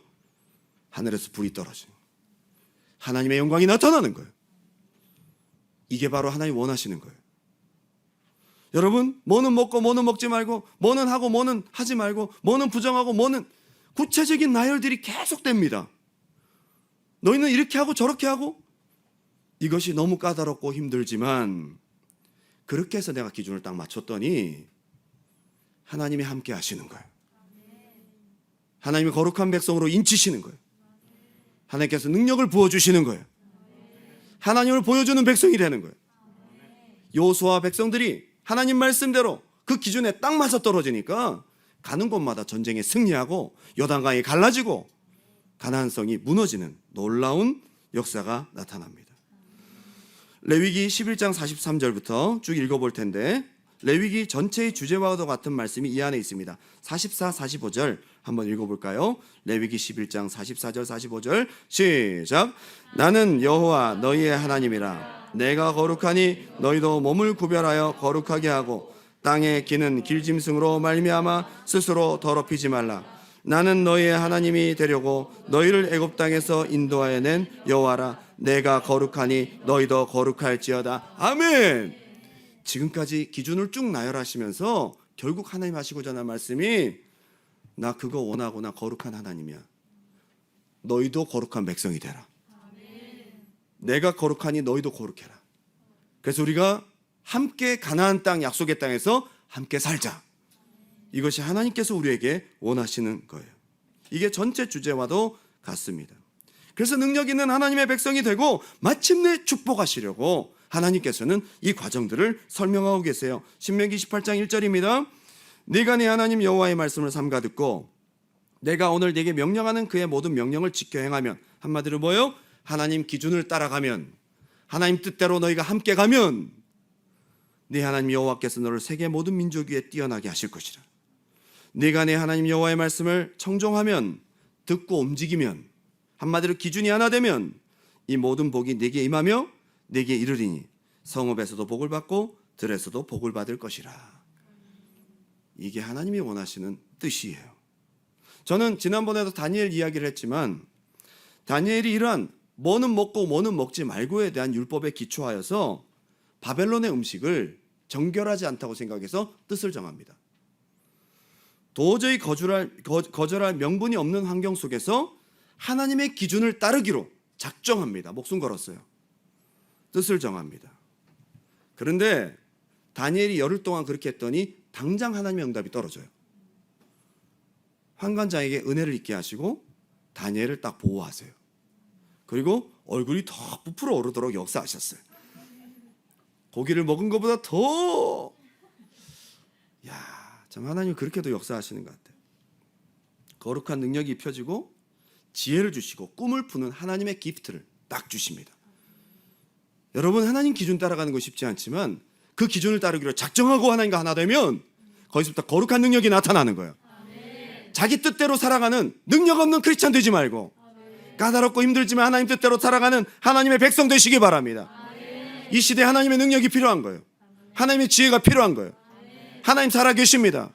하늘에서 불이 떨어지는, 하나님의 영광이 나타나는 거예요. 이게 바로 하나님 원하시는 거예요. 여러분, 뭐는 먹고 뭐는 먹지 말고, 뭐는 하고 뭐는 하지 말고, 뭐는 부정하고 뭐는, 구체적인 나열들이 계속됩니다. 너희는 이렇게 하고 저렇게 하고. 이것이 너무 까다롭고 힘들지만, 그렇게 해서 내가 기준을 딱 맞췄더니 하나님이 함께 하시는 거예요. 하나님이 거룩한 백성으로 인치시는 거예요. 하나님께서 능력을 부어주시는 거예요. 하나님을 보여주는 백성이 되는 거예요. 여호수아와 백성들이 하나님 말씀대로 그 기준에 딱 맞아 떨어지니까 가는 곳마다 전쟁에 승리하고 요단강이 갈라지고 가나안성이 무너지는 놀라운 역사가 나타납니다. 레위기 11장 43절부터 쭉 읽어볼 텐데, 레위기 전체의 주제와도 같은 말씀이 이 안에 있습니다. 44, 45절 한번 읽어볼까요? 레위기 11장 44절 45절 시작. 나는 여호와 너희의 하나님이라. 내가 거룩하니 너희도 몸을 구별하여 거룩하게 하고 땅에 기는 길짐승으로 말미암아 스스로 더럽히지 말라. 나는 너희의 하나님이 되려고 너희를 애굽 땅에서 인도하여 낸 여호와라. 내가 거룩하니 너희도 거룩할지어다. 아멘. 지금까지 기준을 쭉 나열하시면서 결국 하나님 하시고자 하는 말씀이 나 그거 원하고 나 거룩한 하나님이야. 너희도 거룩한 백성이 되라. 내가 거룩하니 너희도 거룩해라. 그래서 우리가 함께 가나안 땅 약속의 땅에서 함께 살자. 이것이 하나님께서 우리에게 원하시는 거예요. 이게 전체 주제와도 같습니다. 그래서 능력 있는 하나님의 백성이 되고 마침내 축복하시려고 하나님께서는 이 과정들을 설명하고 계세요. 신명기 18장 1절입니다. 네가 네 하나님 여호와의 말씀을 삼가 듣고 내가 오늘 네게 명령하는 그의 모든 명령을 지켜 행하면, 한마디로 뭐예요? 하나님 기준을 따라가면, 하나님 뜻대로 너희가 함께 가면 네 하나님 여호와께서 너를 세계 모든 민족 위에 뛰어나게 하실 것이라. 네가 네 하나님 여호와의 말씀을 청종하면, 듣고 움직이면, 한마디로 기준이 하나 되면 이 모든 복이 네게 임하며 네게 이르리니 성읍에서도 복을 받고 들에서도 복을 받을 것이라. 이게 하나님이 원하시는 뜻이에요. 저는 지난번에도 다니엘 이야기를 했지만 다니엘이 이러한 뭐는 먹고 뭐는 먹지 말고에 대한 율법에 기초하여서 바벨론의 음식을 정결하지 않다고 생각해서 뜻을 정합니다. 도저히 거절할 명분이 없는 환경 속에서 하나님의 기준을 따르기로 작정합니다. 목숨 걸었어요. 뜻을 정합니다. 그런데 다니엘이 열흘 동안 그렇게 했더니 당장 하나님의 응답이 떨어져요. 환관장에게 은혜를 있게 하시고 다니엘을 딱 보호하세요. 그리고 얼굴이 더 부풀어 오르도록 역사하셨어요. 고기를 먹은 것보다 더, 참 하나님 그렇게도 역사하시는 것 같아요. 거룩한 능력이 입혀지고 지혜를 주시고 꿈을 푸는 하나님의 기프트를 딱 주십니다. 여러분, 하나님 기준 따라가는 거 쉽지 않지만 그 기준을 따르기로 작정하고 하나님과 하나 되면 거기서부터 거룩한 능력이 나타나는 거예요. 자기 뜻대로 살아가는 능력 없는 크리스찬 되지 말고 까다롭고 힘들지만 하나님 뜻대로 살아가는 하나님의 백성 되시기 바랍니다. 이 시대에 하나님의 능력이 필요한 거예요. 하나님의 지혜가 필요한 거예요. 하나님 살아계십니다.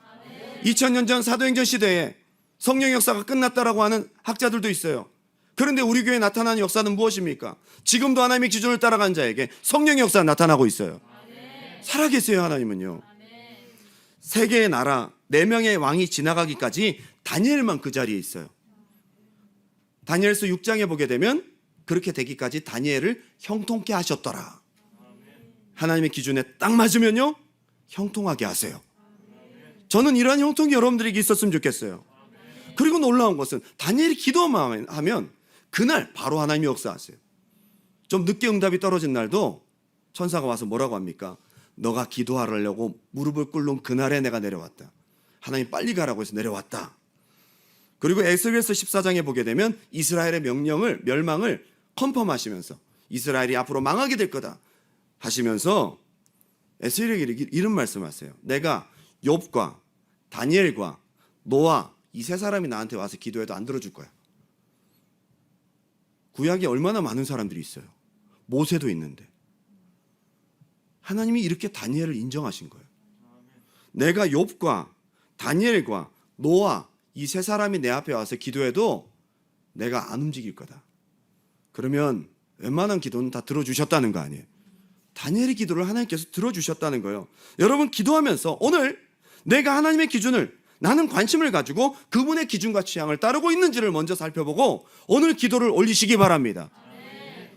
2000년 전 사도행전 시대에 성령 역사가 끝났다라고 하는 학자들도 있어요. 그런데 우리 교회에 나타나는 역사는 무엇입니까? 지금도 하나님의 기준을 따라가는 자에게 성령의 역사가 나타나고 있어요. 살아계세요. 하나님은요. 세계의 나라 4명의 왕이 지나가기까지 다니엘만 그 자리에 있어요. 다니엘서 6장에 보게 되면 그렇게 되기까지 다니엘을 형통케 하셨더라. 하나님의 기준에 딱 맞으면요 형통하게 하세요. 저는 이러한 형통이 여러분들에게 있었으면 좋겠어요. 그리고 놀라운 것은 다니엘이 기도만 하면 그날 바로 하나님이 역사하세요. 좀 늦게 응답이 떨어진 날도 천사가 와서 뭐라고 합니까? 너가 기도하려고 무릎을 꿇는 그날에 내가 내려왔다. 하나님 빨리 가라고 해서 내려왔다. 그리고 에스겔서 14장에 보게 되면 이스라엘의 멸망을 컨펌하시면서 이스라엘이 앞으로 망하게 될 거다 하시면서 에스겔에게 이런 말씀하세요. 내가 욥과 다니엘과 노아 이 3사람이 나한테 와서 기도해도 안 들어줄 거야. 구약에 얼마나 많은 사람들이 있어요. 모세도 있는데 하나님이 이렇게 다니엘을 인정하신 거예요. 내가 욥과 다니엘과 노아 이 3사람이 내 앞에 와서 기도해도 내가 안 움직일 거다. 그러면 웬만한 기도는 다 들어주셨다는 거 아니에요. 다니엘의 기도를 하나님께서 들어주셨다는 거예요. 여러분 기도하면서 오늘 내가 하나님의 기준을 나는 관심을 가지고 그분의 기준과 취향을 따르고 있는지를 먼저 살펴보고 오늘 기도를 올리시기 바랍니다.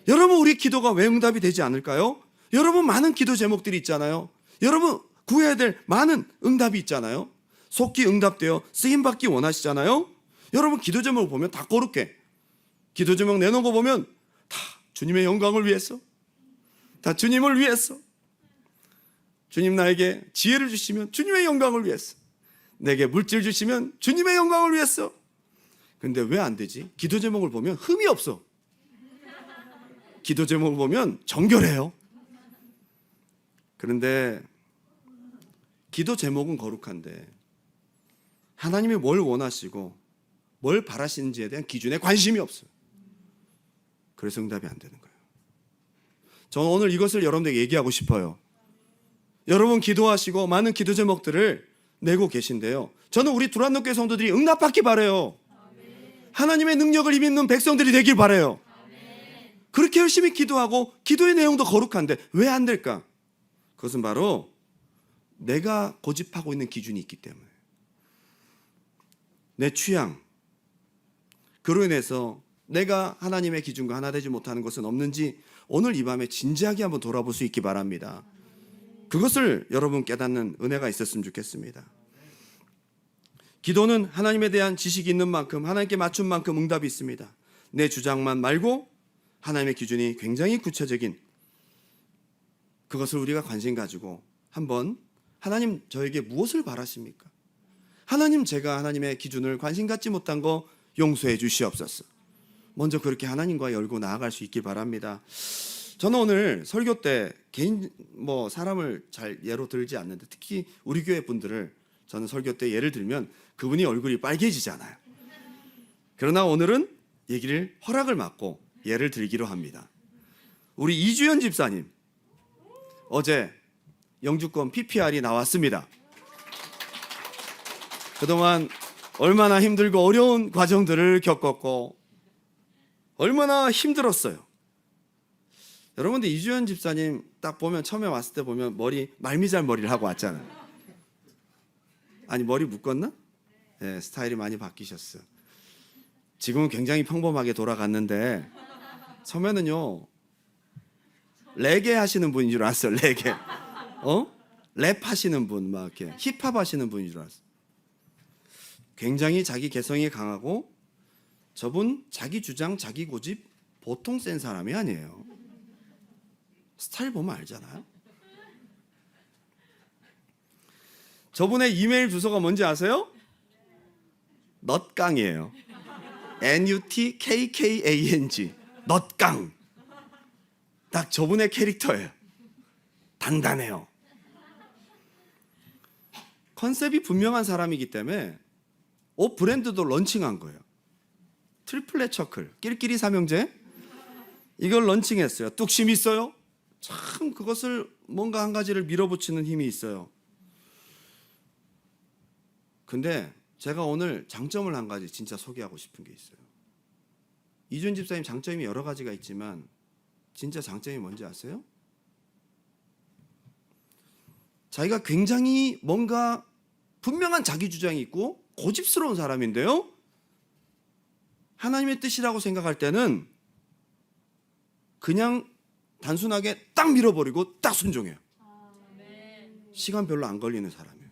여러분 우리 기도가 왜 응답이 되지 않을까요? 여러분 많은 기도 제목들이 있잖아요. 여러분 구해야 될 많은 응답이 있잖아요. 속히 응답되어 쓰임받기 원하시잖아요. 여러분 기도 제목을 보면 다 거룩해. 기도 제목 내놓은 거 보면 다 주님의 영광을 위해서, 다 주님을 위해서, 주님 나에게 지혜를 주시면 주님의 영광을 위해서, 내게 물질 주시면 주님의 영광을 위해서. 근데 왜 안 되지? 기도 제목을 보면 흠이 없어. 기도 제목을 보면 정결해요. 그런데 기도 제목은 거룩한데 하나님이 뭘 원하시고 뭘 바라시는지에 대한 기준에 관심이 없어요. 그래서 응답이 안 되는 거예요. 저는 오늘 이것을 여러분들에게 얘기하고 싶어요. 여러분 기도하시고 많은 기도 제목들을 내고 계신데요. 저는 우리 두란노교회 성도들이 응답받기 바라요. 하나님의 능력을 힘입는 백성들이 되길 바라요. 그렇게 열심히 기도하고 기도의 내용도 거룩한데 왜 안 될까? 그것은 바로 내가 고집하고 있는 기준이 있기 때문에, 내 취향, 그로 인해서 내가 하나님의 기준과 하나 되지 못하는 것은 없는지 오늘 이 밤에 진지하게 한번 돌아볼 수 있기 바랍니다. 그것을 여러분 깨닫는 은혜가 있었으면 좋겠습니다. 기도는 하나님에 대한 지식이 있는 만큼, 하나님께 맞춘 만큼 응답이 있습니다. 내 주장만 말고 하나님의 기준이 굉장히 구체적인 그것을 우리가 관심 가지고 한번, 하나님 저에게 무엇을 바라십니까? 하나님, 제가 하나님의 기준을 관심 갖지 못한 거 용서해 주시옵소서. 먼저 그렇게 하나님과 열고 나아갈 수 있길 바랍니다. 저는 오늘 설교 때 개인 사람을 잘 예로 들지 않는데, 특히 우리 교회 분들을 저는 설교 때 예를 들면 그분이 얼굴이 빨개지잖아요. 그러나 오늘은 얘기를 허락을 받고 예를 들기로 합니다. 우리 이주연 집사님, 어제 영주권 PPR이 나왔습니다. 그동안 얼마나 힘들고 어려운 과정들을 겪었고 얼마나 힘들었어요. 여러분들, 이주연 집사님 딱 보면, 처음에 왔을 때 보면 머리, 말미잘 머리를 하고 왔잖아요. 아니, 머리 묶었나? 네, 스타일이 많이 바뀌셨어요. 지금은 굉장히 평범하게 돌아갔는데 처음에는요, 레게 하시는 분인 줄 알았어요. 레게. 랩 하시는 분, 막 이렇게 힙합 하시는 분인 줄 알았어요. 굉장히 자기 개성이 강하고, 저분 자기 주장, 자기 고집 보통 센 사람이 아니에요. 스타일 보면 알잖아요. 저분의 이메일 주소가 뭔지 아세요? 넛강이에요. NUTKKANG. 넛강. 딱 저분의 캐릭터예요. 단단해요. 컨셉이 분명한 사람이기 때문에 옷 브랜드도 런칭한 거예요. 트리플렛 처클, 끼리끼리 삼형제, 이걸 런칭했어요. 뚝심 있어요. 참 그것을 뭔가 한 가지를 밀어붙이는 힘이 있어요. 근데 제가 오늘 장점을 한 가지 진짜 소개하고 싶은 게 있어요. 이준 집사님 장점이 여러 가지가 있지만 진짜 장점이 뭔지 아세요? 자기가 굉장히 뭔가 분명한 자기 주장이 있고 고집스러운 사람인데요, 하나님의 뜻이라고 생각할 때는 그냥 단순하게 딱 밀어버리고 딱 순종해요. 시간 별로 안 걸리는 사람이에요.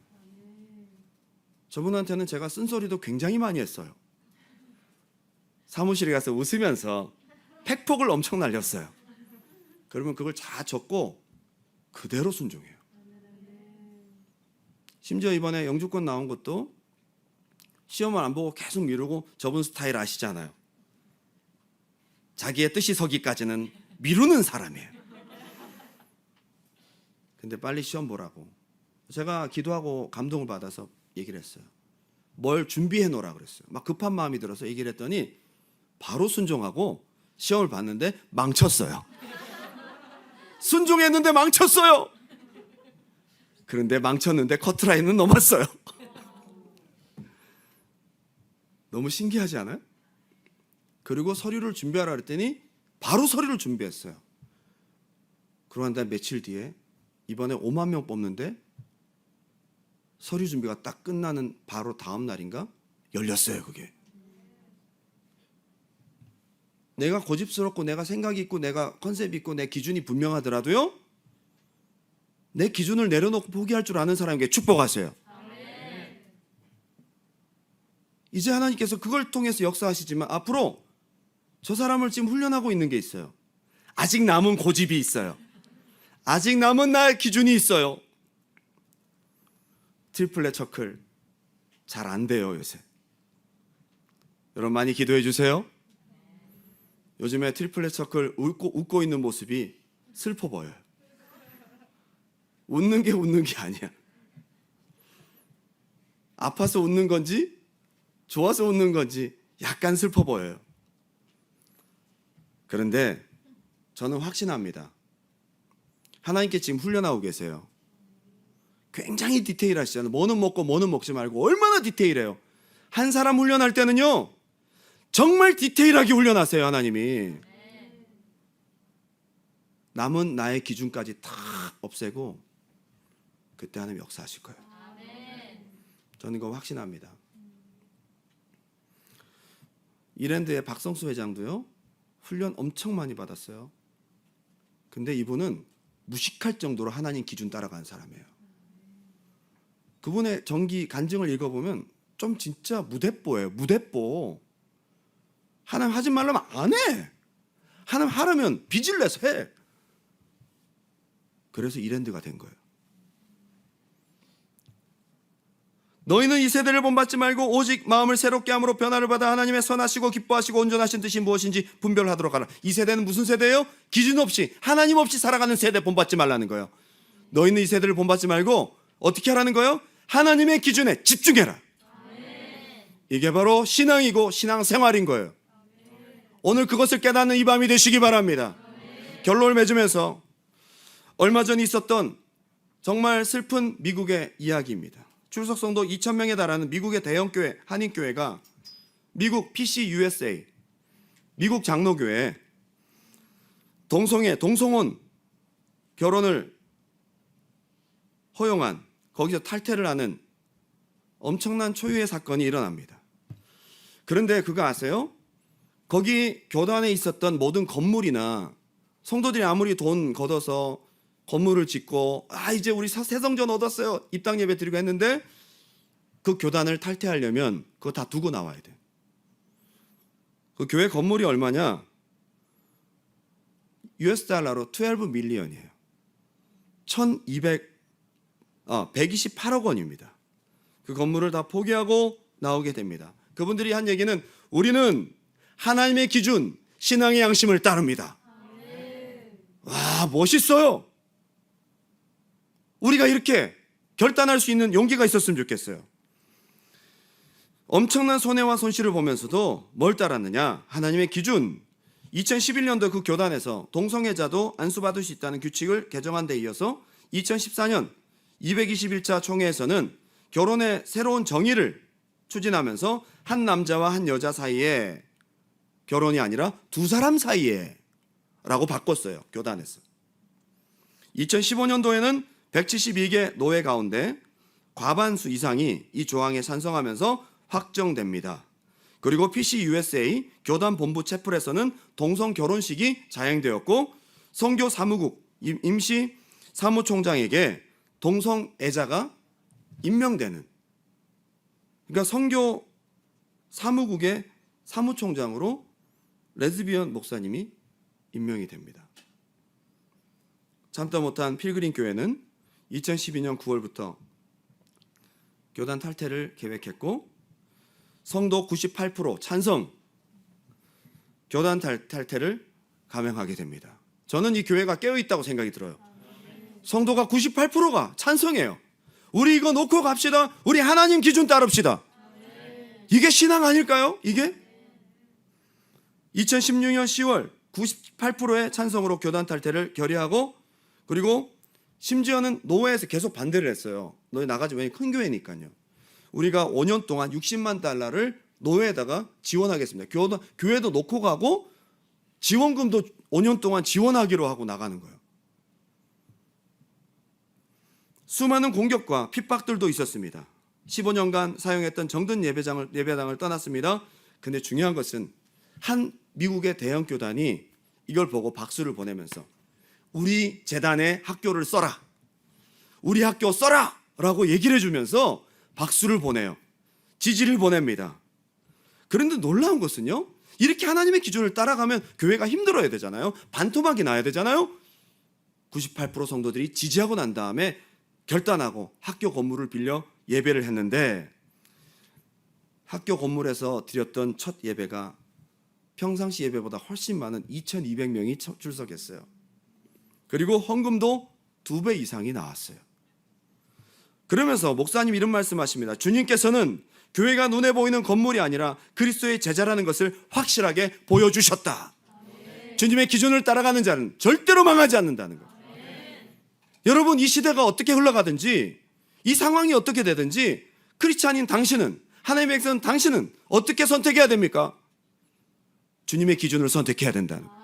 저분한테는 제가 쓴소리도 굉장히 많이 했어요. 사무실에 가서 웃으면서 팩폭을 엄청 날렸어요. 그러면 그걸 다 적고 그대로 순종해요. 심지어 이번에 영주권 나온 것도 시험을 안 보고 계속 미루고, 저분 스타일 아시잖아요. 자기의 뜻이 서기까지는 미루는 사람이에요. 근데 빨리 시험 보라고 제가 기도하고 감동을 받아서 얘기를 했어요. 뭘 준비해 놓으라 그랬어요. 막 급한 마음이 들어서 얘기를 했더니 바로 순종하고 시험을 봤는데 망쳤어요. 순종했는데 망쳤어요. 그런데 망쳤는데 커트라인은 넘었어요. 너무 신기하지 않아요? 그리고 서류를 준비하라 그랬더니 바로 서류를 준비했어요. 그러고 한 다음 며칠 뒤에 이번에 5만 명 뽑는데 서류 준비가 딱 끝나는 바로 다음 날인가 열렸어요. 그게. 내가 고집스럽고 내가 생각이 있고 내가 컨셉이 있고 내 기준이 분명하더라도요, 내 기준을 내려놓고 포기할 줄 아는 사람에게 축복하세요. 이제 하나님께서 그걸 통해서 역사하시지만 앞으로 저 사람을 지금 훈련하고 있는 게 있어요. 아직 남은 고집이 있어요. 아직 남은 나의 기준이 있어요. 트리플렛 처클 잘 안 돼요 요새. 여러분 많이 기도해 주세요. 요즘에 트리플렛 처클 웃고 있는 모습이 슬퍼 보여요. 웃는 게 아니야. 아파서 웃는 건지 좋아서 웃는 건지 약간 슬퍼 보여요. 그런데 저는 확신합니다. 하나님께 지금 훈련하고 계세요. 굉장히 디테일하시잖아요. 뭐는 먹고 뭐는 먹지 말고 얼마나 디테일해요. 한 사람 훈련할 때는요, 정말 디테일하게 훈련하세요. 하나님이. 남은 나의 기준까지 다 없애고 그때 하나님 역사하실 거예요. 저는 이거 확신합니다. 이랜드의 박성수 회장도요, 훈련 엄청 많이 받았어요. 근데 이분은 무식할 정도로 하나님 기준 따라가는 사람이에요. 그분의 정기 간증을 읽어보면 좀 진짜 무대뽀예요. 무대뽀. 하나님 하지 말라면 안 해. 하나님 하라면 빚을 내서 해. 그래서 이랜드가 된 거예요. 너희는 이 세대를 본받지 말고 오직 마음을 새롭게 함으로 변화를 받아 하나님의 선하시고 기뻐하시고 온전하신 뜻이 무엇인지 분별하도록 하라. 이 세대는 무슨 세대예요? 기준 없이, 하나님 없이 살아가는 세대 본받지 말라는 거예요. 너희는 이 세대를 본받지 말고 어떻게 하라는 거예요? 하나님의 기준에 집중해라. 이게 바로 신앙이고 신앙생활인 거예요. 오늘 그것을 깨닫는 이 밤이 되시기 바랍니다. 결론을 맺으면서 얼마 전에 있었던 정말 슬픈 미국의 이야기입니다. 출석 성도 2,000명에 달하는 미국의 대형교회, 한인교회가 미국 PCUSA, 미국 장로교회 동성혼 결혼을 허용한, 거기서 탈퇴를 하는 엄청난 초유의 사건이 일어납니다. 그런데 그거 아세요? 거기 교단에 있었던 모든 건물이나 성도들이 아무리 돈 걷어서 건물을 짓고 이제 우리 새성전 얻었어요, 입당 예배 드리고 했는데 그 교단을 탈퇴하려면 그거 다 두고 나와야 돼요. 그 교회 건물이 얼마냐? US 달러로 12 밀리언이에요. 128억 원입니다. 그 건물을 다 포기하고 나오게 됩니다. 그분들이 한 얘기는 우리는 하나님의 기준, 신앙의 양심을 따릅니다. 와, 멋있어요. 우리가 이렇게 결단할 수 있는 용기가 있었으면 좋겠어요. 엄청난 손해와 손실을 보면서도 뭘 따랐느냐? 하나님의 기준. 2011년도 그 교단에서 동성애자도 안수받을 수 있다는 규칙을 개정한 데 이어서 2014년 221차 총회에서는 결혼의 새로운 정의를 추진하면서 한 남자와 한 여자 사이에 결혼이 아니라 두 사람 사이에 라고 바꿨어요. 교단에서. 2015년도에는 172개 노회 가운데 과반수 이상이 이 조항에 찬성하면서 확정됩니다. 그리고 PCUSA 교단 본부 채플에서는 동성 결혼식이 자행되었고 선교 사무국 임시 사무총장에게 동성애자가 임명되는, 그러니까 선교 사무국의 사무총장으로 레즈비언 목사님이 임명이 됩니다. 참다 못한 필그림 교회는 2012년 9월부터 교단 탈퇴를 계획했고 성도 98% 찬성, 교단 탈퇴를 감행하게 됩니다. 저는 이 교회가 깨어있다고 생각이 들어요. 성도가 98%가 찬성해요. 우리 이거 놓고 갑시다. 우리 하나님 기준 따릅시다. 이게 신앙 아닐까요? 이게? 2016년 10월 98%의 찬성으로 교단 탈퇴를 결의하고, 그리고 심지어는 노회에서 계속 반대를 했어요. 너희 나가지, 왜? 큰 교회니까요. 우리가 5년 동안 60만 달러를 노회에다가 지원하겠습니다. 교회도 놓고 가고 지원금도 5년 동안 지원하기로 하고 나가는 거예요. 수많은 공격과 핍박들도 있었습니다. 15년간 사용했던 정든 예배당을 떠났습니다. 근데 중요한 것은 한 미국의 대형 교단이 이걸 보고 박수를 보내면서 우리 재단에 학교를 써라, 우리 학교 써라 라고 얘기를 해주면서 박수를 보내요. 지지를 보냅니다. 그런데 놀라운 것은요, 이렇게 하나님의 기준을 따라가면 교회가 힘들어야 되잖아요. 반토막이 나야 되잖아요. 98% 성도들이 지지하고 난 다음에 결단하고 학교 건물을 빌려 예배를 했는데, 학교 건물에서 드렸던 첫 예배가 평상시 예배보다 훨씬 많은 2,200명이 출석했어요. 그리고 헌금도 2배 이상이 나왔어요. 그러면서 목사님 이런 말씀하십니다. 주님께서는 교회가 눈에 보이는 건물이 아니라 그리스도의 제자라는 것을 확실하게 보여주셨다. 주님의 기준을 따라가는 자는 절대로 망하지 않는다는 것. 여러분, 이 시대가 어떻게 흘러가든지 이 상황이 어떻게 되든지 크리스찬인 당신은, 하나님의 백성은 당신은 어떻게 선택해야 됩니까? 주님의 기준을 선택해야 된다는 거예요.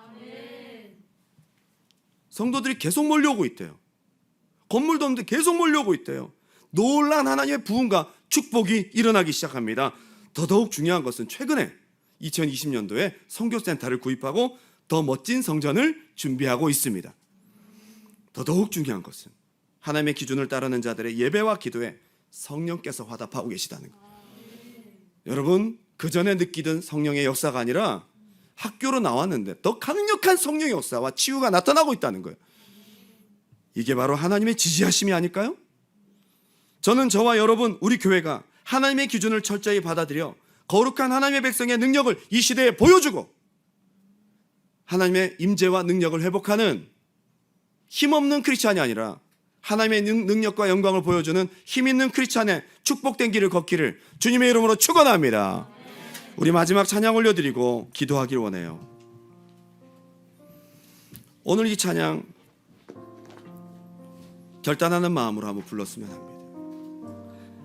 성도들이 계속 몰려오고 있대요. 건물도 없는데 계속 몰려오고 있대요. 놀란 하나님의 부흥과 축복이 일어나기 시작합니다. 더더욱 중요한 것은 최근에 2020년도에 선교센터를 구입하고 더 멋진 성전을 준비하고 있습니다. 더더욱 중요한 것은 하나님의 기준을 따르는 자들의 예배와 기도에 성령께서 화답하고 계시다는 것. 여러분, 그 전에 느끼던 성령의 역사가 아니라 학교로 나왔는데 더 강력한 성령의 역사와 치유가 나타나고 있다는 거예요. 이게 바로 하나님의 지지하심이 아닐까요? 저는 저와 여러분, 우리 교회가 하나님의 기준을 철저히 받아들여 거룩한 하나님의 백성의 능력을 이 시대에 보여주고 하나님의 임재와 능력을 회복하는 힘없는 크리스찬이 아니라 하나님의 능력과 영광을 보여주는 힘있는 크리스찬의 축복된 길을 걷기를 주님의 이름으로 축원합니다. 우리 마지막 찬양 올려드리고 기도하길 원해요. 오늘 이 찬양 결단하는 마음으로 한번 불렀으면 합니다.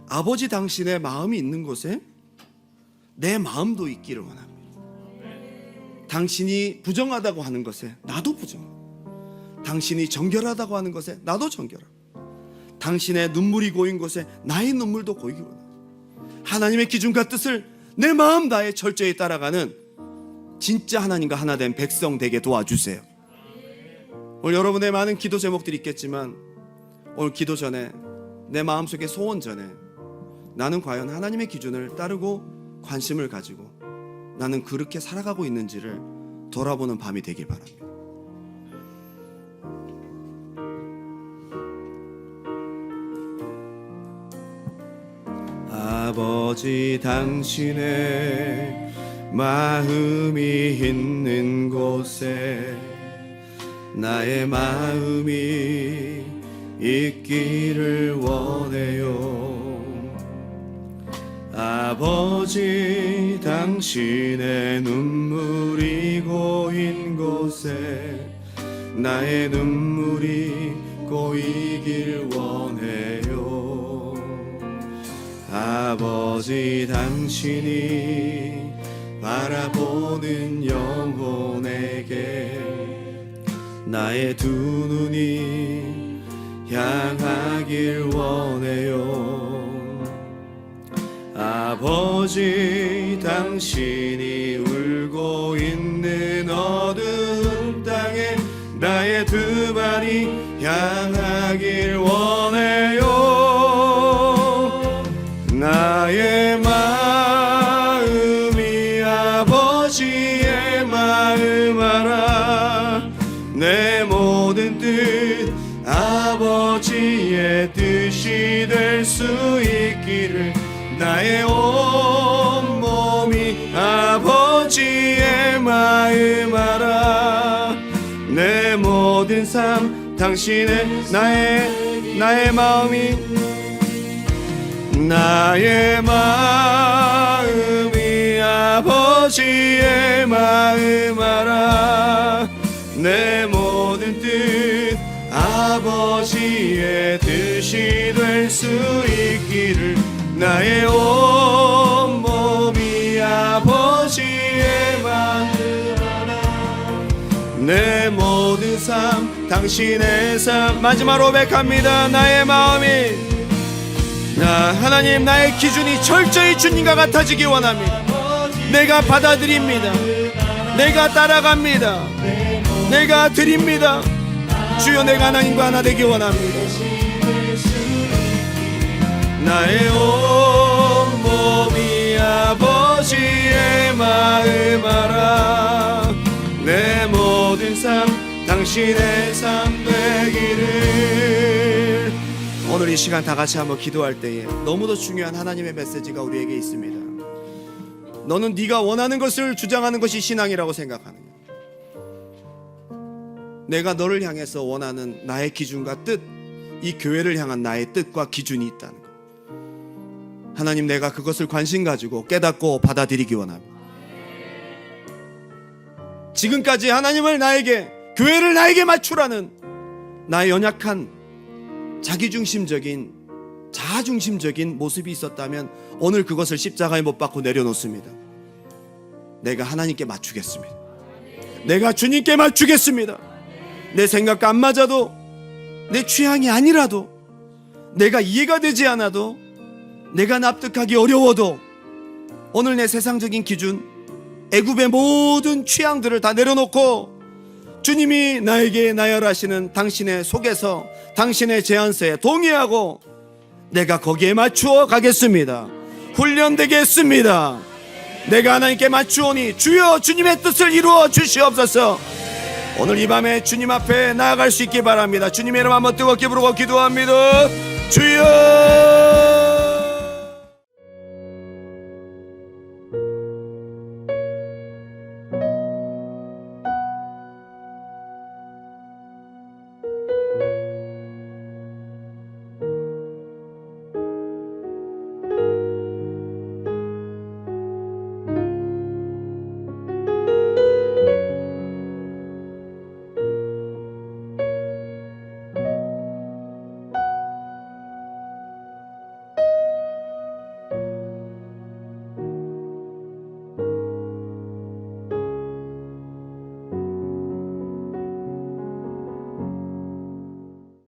아버지 당신의 마음이 있는 곳에 내 마음도 있기를 원합니다. 당신이 부정하다고 하는 것에 나도 부정하고, 당신이 정결하다고 하는 것에 나도 정결하고, 당신의 눈물이 고인 곳에 나의 눈물도 고이기 원합니다. 하나님의 기준과 뜻을 내 마음 다해 철저히 따라가는 진짜 하나님과 하나 된 백성 되게 도와주세요. 오늘 여러분의 많은 기도 제목들이 있겠지만 오늘 기도 전에 내 마음속에 소원 전에 나는 과연 하나님의 기준을 따르고 관심을 가지고 나는 그렇게 살아가고 있는지를 돌아보는 밤이 되길 바랍니다. 아버지 당신의 마음이 있는 곳에 나의 마음이 있기를 원해요. 아버지 당신의 눈물이 고인 곳에 나의 눈물이 고이길 원해요. 아버지 당신이 바라보는 영혼에게 나의 두 눈이 향하길 원해요. 아버지 당신이 울고 있는 어두운 땅에 나의 두 발이 향하길 원해요. 나의 마음이 아버지의 마음 알아. 내 모든 뜻 아버지의 뜻이 될 수 있기를 나의 온 몸이 아버지의 마음 알아. 내 모든 삶 당신의 나의 마음이 아버지의 마음 알아. 내 모든 뜻 아버지의 뜻이 될 수 있기를 나의 온 몸이 아버지의 마음 알아. 내 모든 삶 당신의 삶. 마지막으로 고백합니다. 나의 마음이 하나님, 나의 기준이 철저히 주님과 같아지기 원합니다. 내가 받아들입니다. 내가 따라갑니다. 내가 드립니다. 주여, 내가 하나님과 하나 되기 원합니다. 나의 온 몸이 아버지의 마음 알아. 내 모든 삶 당신의 삶 되기를. 오늘 이 시간 다 같이 한번 기도할 때에 너무도 중요한 하나님의 메시지가 우리에게 있습니다. 너는 네가 원하는 것을 주장하는 것이 신앙이라고 생각하느냐? 내가 너를 향해서 원하는 나의 기준과 뜻, 이 교회를 향한 나의 뜻과 기준이 있다는 것. 하나님, 내가 그것을 관심 가지고 깨닫고 받아들이기 원합니다. 지금까지 하나님을 나에게, 교회를 나에게 맞추라는 나의 연약한 자기중심적인 자아중심적인 모습이 있었다면 오늘 그것을 십자가에 못 박고 내려놓습니다. 내가 하나님께 맞추겠습니다. 내가 주님께 맞추겠습니다. 내 생각과 안 맞아도, 내 취향이 아니라도, 내가 이해가 되지 않아도, 내가 납득하기 어려워도 오늘 내 세상적인 기준, 애굽의 모든 취향들을 다 내려놓고 주님이 나에게 나열하시는 당신의 속에서, 당신의 제안서에 동의하고 내가 거기에 맞추어 가겠습니다. 훈련되겠습니다. 내가 하나님께 맞추오니 주여 주님의 뜻을 이루어 주시옵소서. 오늘 이 밤에 주님 앞에 나아갈 수 있기 바랍니다. 주님의 이름 한번 뜨겁게 부르고 기도합니다. 주여